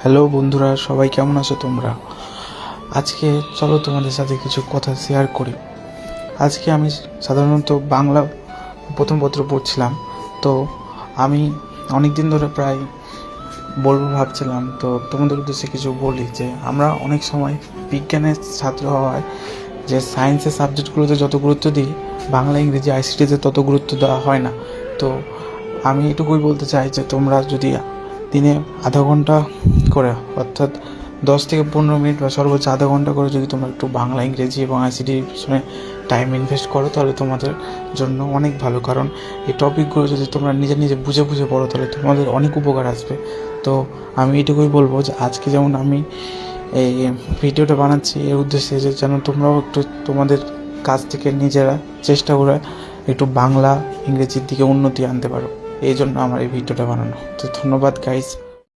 Hello বন্ধুরা, সবাই কেমন আছো তোমরা? আজকে চলো তোমাদের সাথে কিছু কথা শেয়ার করি। আজকে আমি সাধারণত বাংলা প্রথম পত্র পড়ছিলাম, তো আমি অনেক দিন ধরে প্রায় বলবো ভাবছিলাম, তো তোমাদের উদ্দেশ্যে কিছু বলি যে আমরা অনেক সময় বিজ্ঞানের ছাত্র হওয়ায় যে সায়েন্সের সাবজেক্টগুলোতে যত গুরুত্ব দিই, বাংলা ইংরেজি আইসিটিতে তত গুরুত্ব দেওয়া হয় না। তো আমি এটুকুই বলতে চাই যে তোমরা যদি দিনে আধা ঘন্টা করে, অর্থাৎ 10 থেকে 15 মিনিট বা সর্বোচ্চ আধা ঘন্টা করে যদি তোমরা একটু বাংলা ইংরেজি এবং আইসিটির পিছনে টাইম ইনভেস্ট করো, তাহলে তোমাদের জন্য অনেক ভালো। কারণ এই টপিকগুলো যদি তোমরা নিজে নিজে বুঝে বুঝে পড়ো, তাহলে তোমাদের অনেক উপকার আসবে। তো আমি এটুকুই বলবো যে আজকে যেমন আমি এই ভিডিওটা বানাচ্ছি এর উদ্দেশ্যে যে যেন তোমরাও একটু তোমাদের কাজ থেকে নিজেরা চেষ্টা করে একটু বাংলা ইংরেজির দিকে উন্নতি আনতে পারো, এই জন্য আমার এই ভিডিওটা বানানো। তো ধন্যবাদ গাইস।